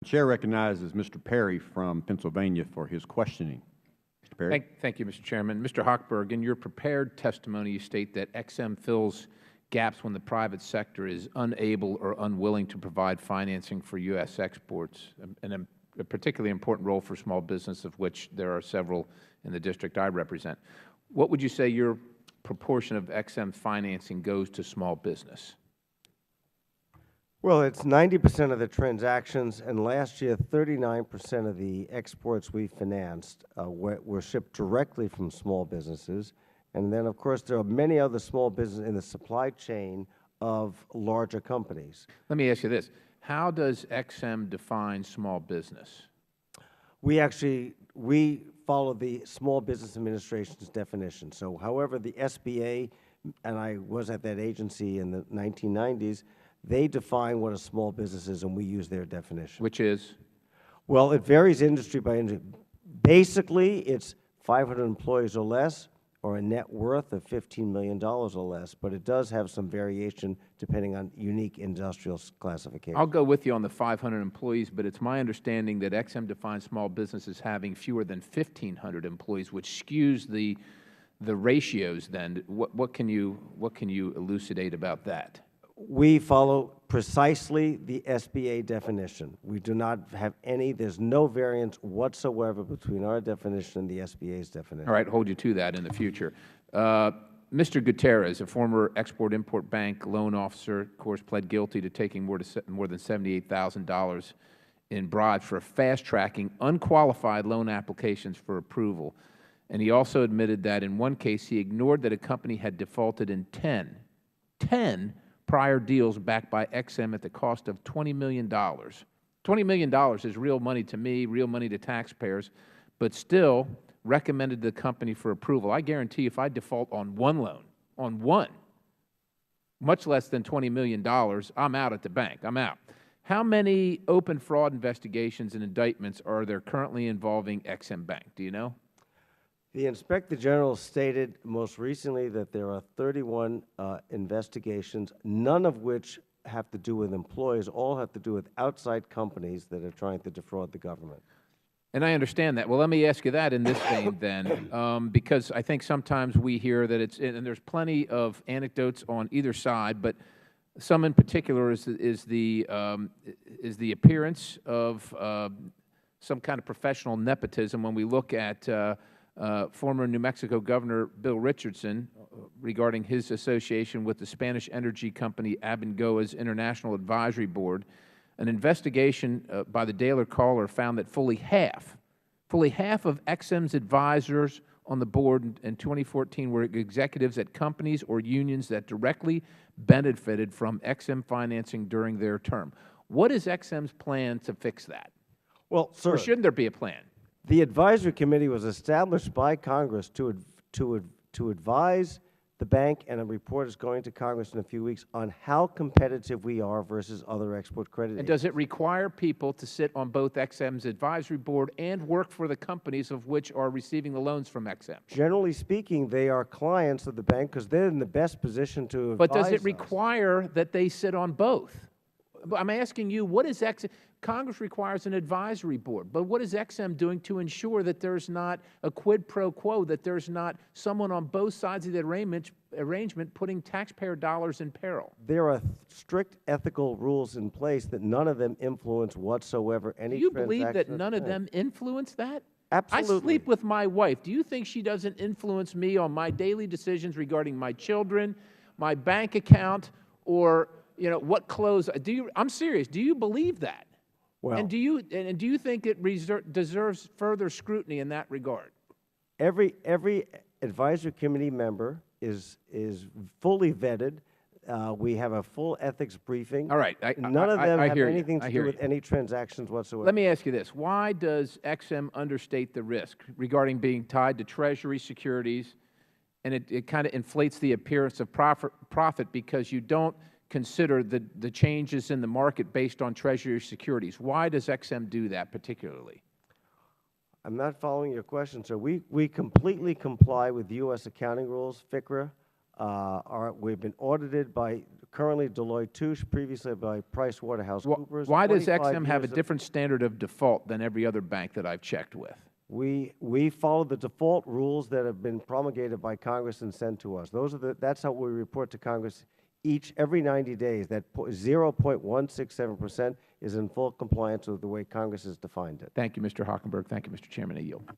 The Chair recognizes Mr. Perry from Pennsylvania for his questioning. Mr. Perry. Thank you, Mr. Chairman. Mr. Hochberg, in your prepared testimony, you state that XM fills gaps when the private sector is unable or unwilling to provide financing for U.S. exports, and a particularly important role for small business, of which there are several in the district I represent. What would you say your proportion of XM financing goes to small business? Well, it's 90% of the transactions, and last year 39% of the exports we financed were shipped directly from small businesses. And then, of course, there are many other small businesses in the supply chain of larger companies. Let me ask you this. How does XM define small business? We follow the Small Business Administration's definition. So however the SBA, and I was at that agency in the 1990s, they define what a small business is, and we use their definition. Which is? Well, it varies industry by industry. Basically, it's 500 employees or less, or a net worth of $15 million or less, but it does have some variation depending on unique industrial classification. I'll go with you on the 500 employees, but it's my understanding that XM defines small business as having fewer than 1,500 employees, which skews the ratios then. What can you elucidate about that? We follow precisely the SBA definition. We do not have any, there's no variance whatsoever between our definition and the SBA's definition. All right, hold you to that in the future. Mr. Gutierrez, a former Export-Import Bank loan officer, of course, pled guilty to taking more than $78,000 in bribes for fast-tracking unqualified loan applications for approval. And he also admitted that in one case he ignored that a company had defaulted in 10 prior deals backed by XM at the cost of $20 million. $20 million is real money to me, real money to taxpayers, but still recommended the company for approval. I guarantee if I default on one loan, on one, much less than $20 million, I'm out at the bank. I'm out. How many open fraud investigations and indictments are there currently involving XM Bank? Do you know? The Inspector General stated most recently that there are 31 investigations, none of which have to do with employees, all have to do with outside companies that are trying to defraud the government. And I understand that. Well, let me ask you that in this vein then, because I think sometimes we hear that it's, and there's plenty of anecdotes on either side, but some in particular is the appearance of some kind of professional nepotism when we look at former New Mexico Governor Bill Richardson regarding his association with the Spanish energy company Abengoa's International Advisory Board. An investigation by the Daily Caller found that fully half of XM's advisors on the board in 2014 were executives at companies or unions that directly benefited from XM financing during their term. What is XM's plan to fix that? Well, sir, or shouldn't there be a plan? The advisory committee was established by Congress to advise the bank, and a report is going to Congress in a few weeks on how competitive we are versus other export credit agencies. And does it require people to sit on both XM's advisory board and work for the companies of which are receiving the loans from XM? Generally speaking, they are clients of the bank because they're in the best position to advise. But does it require that they sit on both? I'm asking you, what is XM? Congress requires an advisory board, but what is XM doing to ensure that there's not a quid pro quo, that there's not someone on both sides of the arrangement putting taxpayer dollars in peril? There are strict ethical rules in place that none of them influence whatsoever any transaction. Do you believe that none of them influence that? Absolutely. I sleep with my wife. Do you think she doesn't influence me on my daily decisions regarding my children, my bank account, or what clothes? I'm serious. Do you believe that? Well, and do you think it deserves further scrutiny in that regard? Every advisory committee member is fully vetted. We have a full ethics briefing. All right. None of them have anything to do with you. any transactions whatsoever. Let me ask you this. Why does XM understate the risk regarding being tied to Treasury securities, and it kind of inflates the appearance of profit because you don't consider the changes in the market based on Treasury securities? Why does XM do that particularly? I'm not following your question, sir. We completely comply with U.S. accounting rules, FCRA. We've been audited by currently Deloitte Touche, previously by PricewaterhouseCoopers. Why does 25 Ex-Im have a years of- different standard of default than every other bank that I've checked with? We follow the default rules that have been promulgated by Congress and sent to us. That's how we report to Congress every 90 days. That 0.167% is in full compliance with the way Congress has defined it. Thank you, Mr. Hockenberg. Thank you, Mr. Chairman. I yield.